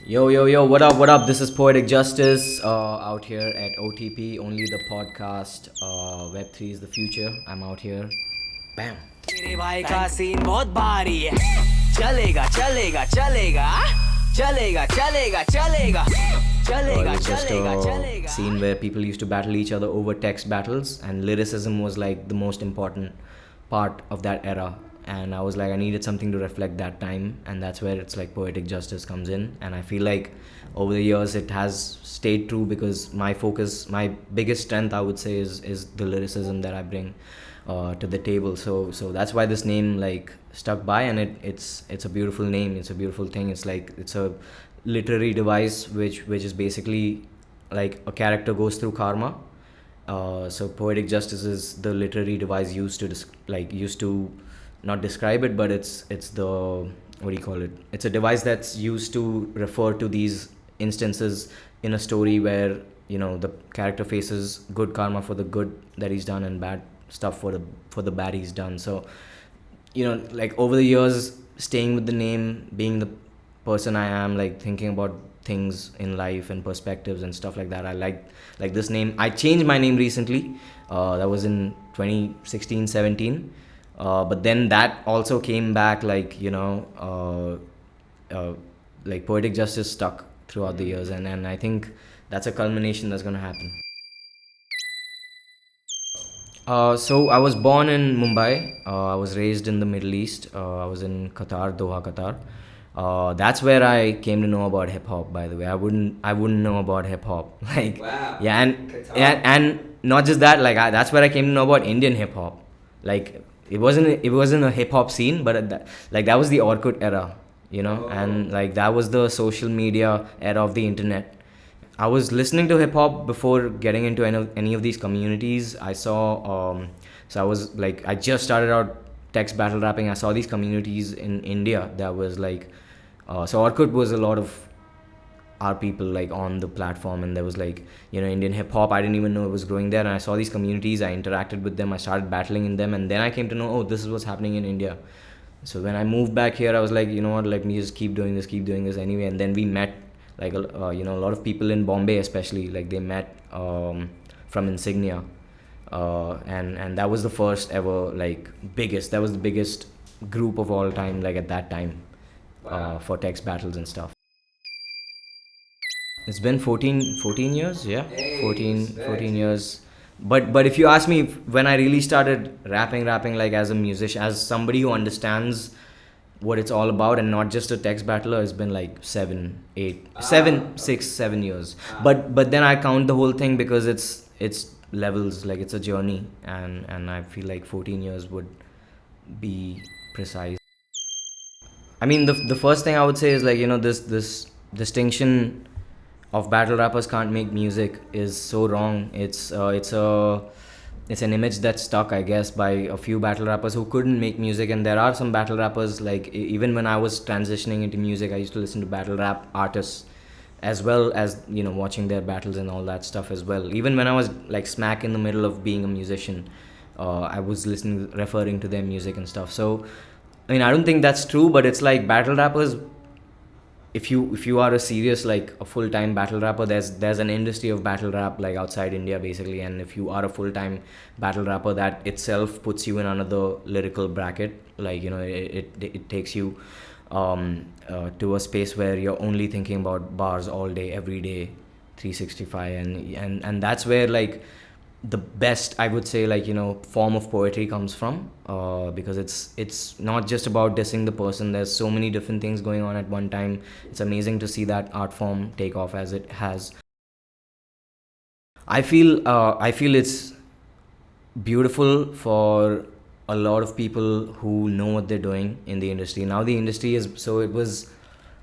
Yo, yo, yo, what up, what up? This is Poetic Justice out here at OTP, only the podcast. Web3 is the future. I'm out here. Bam. मेरे भाई का scene बहुत भारी है चलेगा चलेगा चलेगा चलेगा चलेगा चलेगा It चलेगा was just चलेगा a चलेगा scene where people used to battle each other over text battles, and lyricism was like the most important part of that era. And I was like, I needed something to reflect that time, and that's where it's like Poetic Justice comes in. And I feel like over the years it has stayed true because my focus, my biggest strength, I would say, is the lyricism that I bring to the table. So that's why this name like stuck by, and it's a beautiful name. It's a beautiful thing. It's like it's a literary device which is basically like a character goes through karma. So poetic justice is the literary device used to used to not describe it, but it's the, what do you call it? It's a device that's used to refer to these instances in a story where the character faces good karma for the good that he's done and bad stuff for the bad he's done. So like over the years, staying with the name, being the person I am, like thinking about things in life and perspectives and stuff like that, I like this name. I changed my name recently. That was in 2016 17. But then that also came back, like poetic justice stuck throughout the years, and I think that's a culmination that's going to happen. So I was born in Mumbai. I was raised in the Middle East. I was in Qatar, Doha, Qatar. That's where I came to know about hip hop. By the way, I wouldn't know about hip hop. Like, Wow. yeah, Qatar. and not just that. Like, that's where I came to know about Indian hip hop. Like, it wasn't a hip hop scene, but that was the Orkut era, and like that was the social media era of the internet. I was listening to hip hop before getting into any of these communities. I saw, so I was like, I just started out text battle rapping. I saw these communities in India that was like, so Orkut was a lot of our people like on the platform, and there was like, Indian hip hop. I didn't even know it was growing there, and I saw these communities. I interacted with them. I started battling in them, and then I came to know, oh, this is what's happening in India. So when I moved back here, I was like, you know what, let me just keep doing this anyway. And then we met, like a lot of people in Bombay, especially, like they met from Insignia, and that was the first ever, like biggest. That was the biggest group of all time, like at that time, for text battles and stuff. It's been 14 years, yeah. Hey, 14 years. But if you ask me, when I really started rapping like as a musician, as somebody who understands what it's all about and not just a text battler, it's been like 7 6 7 years. But then I count the whole thing because it's levels, like it's a journey, and I feel like 14 years would be precise. I mean, the first thing I would say is like, this distinction of battle rappers can't make music is so wrong. It's an image that's stuck, I guess, by a few battle rappers who couldn't make music. And there are some battle rappers, like even when I was transitioning into music, I used to listen to battle rap artists as well as watching their battles and all that stuff as well. Even when I was like smack in the middle of being a musician, I was referring to their music and stuff. So I mean, I don't think that's true, but it's like battle rappers, if you are a serious, like a full-time battle rapper, there's an industry of battle rap like outside India basically. And if you are a full-time battle rapper, that itself puts you in another lyrical bracket. Like it takes you to a space where you're only thinking about bars all day, every day, 365. And that's where like the best, I would say, like form of poetry comes from, because it's not just about dissing the person. There's so many different things going on at one time. It's amazing to see that art form take off as it has. I feel it's beautiful for a lot of people who know what they're doing in the industry. Now the industry is, so it was,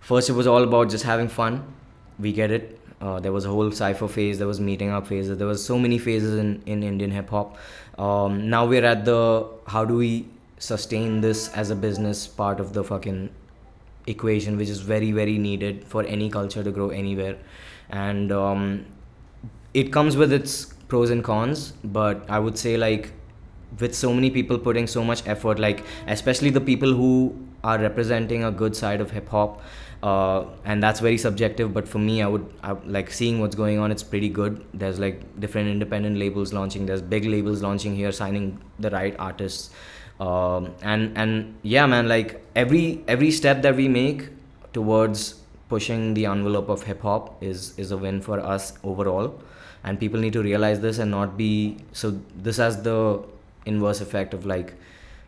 first it was all about just having fun. We get it. There was a whole cypher phase, there was meeting up phases, there was so many phases in Indian hip hop. Now we're at the, how do we sustain this as a business part of the fucking equation, which is very, very needed for any culture to grow anywhere. And it comes with its pros and cons, but I would say, like, with so many people putting so much effort, like especially the people who are representing a good side of hip hop, and that's very subjective. But for me, I like seeing what's going on. It's pretty good. There's like different independent labels launching. There's big labels launching here, signing the right artists. And yeah, man, like every step that we make towards pushing the envelope of hip hop is a win for us overall, and people need to realize this and not be so. This has the inverse effect of like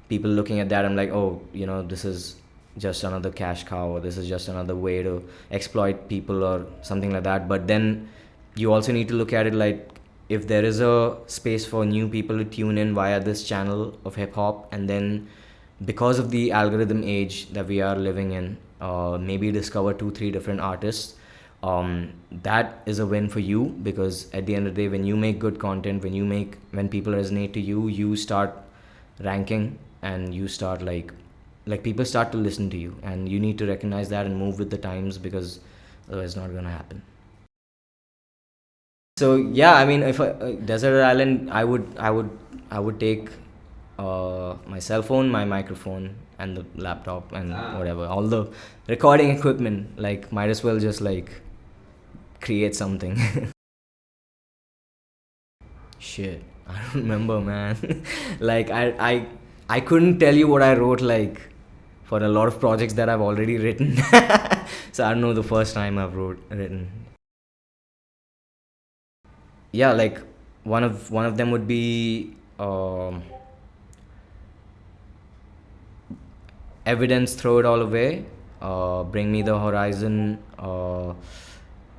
people looking at that and like, oh, this is just another cash cow, or this is just another way to exploit people or something like that. But then you also need to look at it like, if there is a space for new people to tune in via this channel of hip hop, and then because of the algorithm age that we are living in, maybe discover 2-3 different artists, that is a win for you, because at the end of the day, when you make good content, when people resonate to you, you start ranking, and you start like people start to listen to you, and you need to recognize that and move with the times, because otherwise it's not gonna happen. So yeah, I mean, if desert island, I would take my cell phone, my microphone, and the laptop, and whatever, all the recording equipment. Like, might as well just like create something. Shit, I don't remember, man. Like, I couldn't tell you what I wrote, like, for a lot of projects that I've already written. So I don't know the first time I've written. Yeah, like one of them would be evidence, throw it all away, bring me the horizon,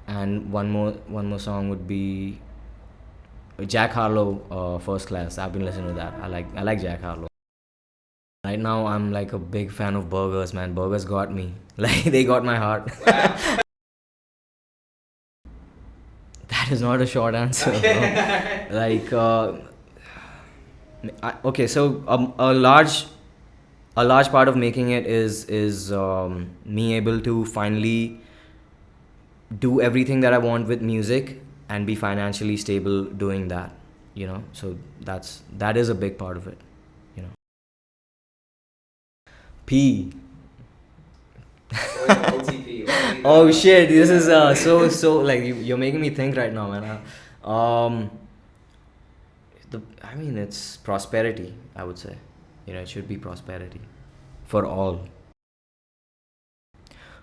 and one more song would be Jack Harlow, First Class. I've been listening to that. I like Jack Harlow. Right now I'm like a big fan of burgers, man. Burgers got me. Like, they got my heart. That is not a short answer. Okay. Like, okay, so a large part of making it is me able to finally do everything that I want with music and be financially stable doing that. So that is a big part of it. P. OTP. Oh shit! This is so like you're making me think right now, man. I mean, it's prosperity. I would say, it should be prosperity for all.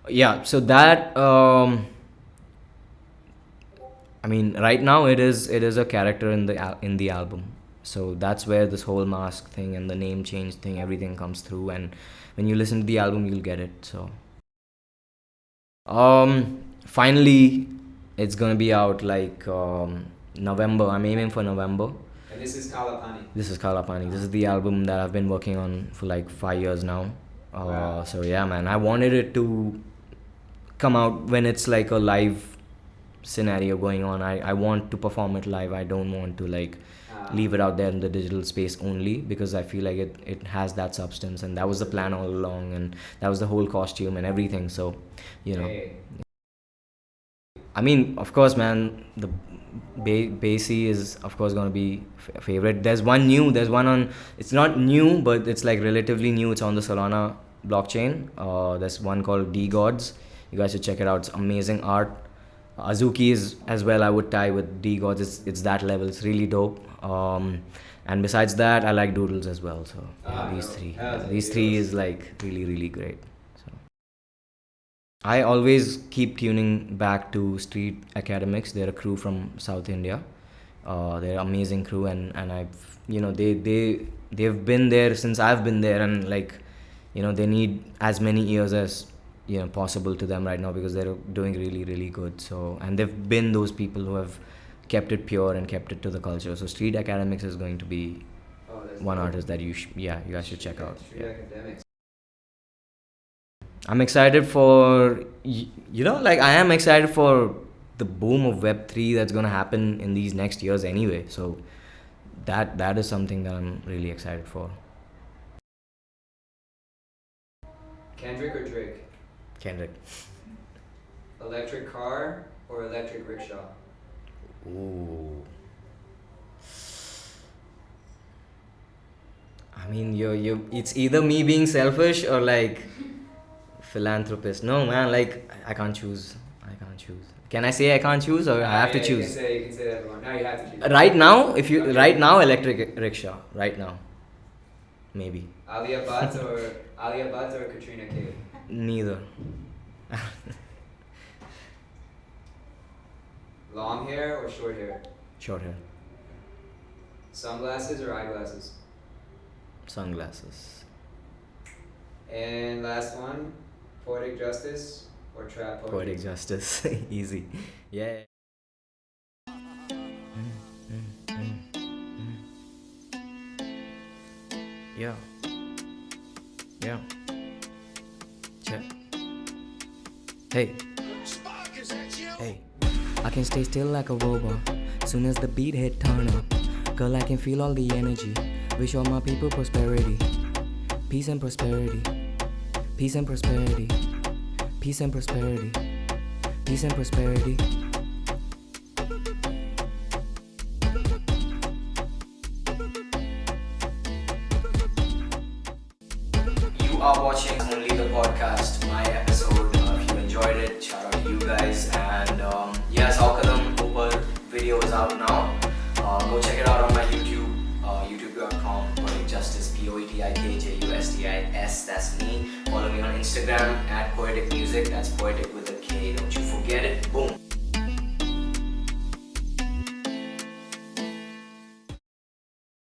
Yeah. So that I mean, right now it is a character in the album. So that's where this whole mask thing and the name change thing, everything comes through, and when you listen to the album, you'll get it. So finally, it's gonna be out like November. I'm aiming for November. And this is Kalapani. This is Kalapani. This is the album that I've been working on for like 5 years now. Wow. So yeah, man, I wanted it to come out when it's like a live scenario going on. I want to perform it live. I don't want to like leave it out there in the digital space only, because I feel like it has that substance, and that was the plan all along, and that was the whole costume and everything. So, Hey. I mean, of course, man, the Basie is of course gonna be a favorite. There's one on. It's not new, but it's like relatively new. It's on the Solana blockchain. There's one called D Gods. You guys should check it out. It's amazing art. Azuki is as well. I would tie with D Gods. It's that level. It's really dope. And besides that, I like doodles as well. So yeah, these three is like really really great. So I always keep tuning back to Street Academics. They're a crew from South India. They're an amazing crew, and I've they've been there since I've been there, and like they need as many ears as possible to them right now, because they're doing really really good. So, and they've been those people who have kept it pure and kept it to the culture. So Street Academics is going to be one artist that you guys should check out. Street Academics. I'm excited for like I am excited for the boom of Web3 that's gonna happen in these next years anyway. So that is something that I'm really excited for. Kendrick or Drake? Kendrick. Electric car or electric rickshaw? Ooh. I mean, you it's either me being selfish or like Philanthropist. No, man. Like I can't choose. I can't choose. Can I say I can't choose, or I have to You choose? can say that everyone. Now you have to choose. Right now, if you Okay. right now, electric rickshaw. Right now, maybe. Alia Bhatt or Katrina Kaif? Neither. Long hair or short hair? Short hair. Sunglasses or eyeglasses? Sunglasses. And last one, Poetic Justice or trap poetry? Poetic Justice. Easy. Yeah. Yeah. Yeah. Check. Hey. Hey. I can stay still like a robot. Soon as the beat hit, turn up. Girl, I can feel all the energy. Wish all my people prosperity. Peace and prosperity. Peace and prosperity. Peace and prosperity. Peace and prosperity. You are watching Only the Podcast, my episode. If you enjoyed it, shout out to you guys. And yes, Aukadam Upar video is out now. Go check it out on my YouTube, youtube.com, Poetic Justice, POETIKJUSTIS, that's me. Follow me on Instagram at Poetic Music, that's Poetic with a K, don't you forget it. Boom.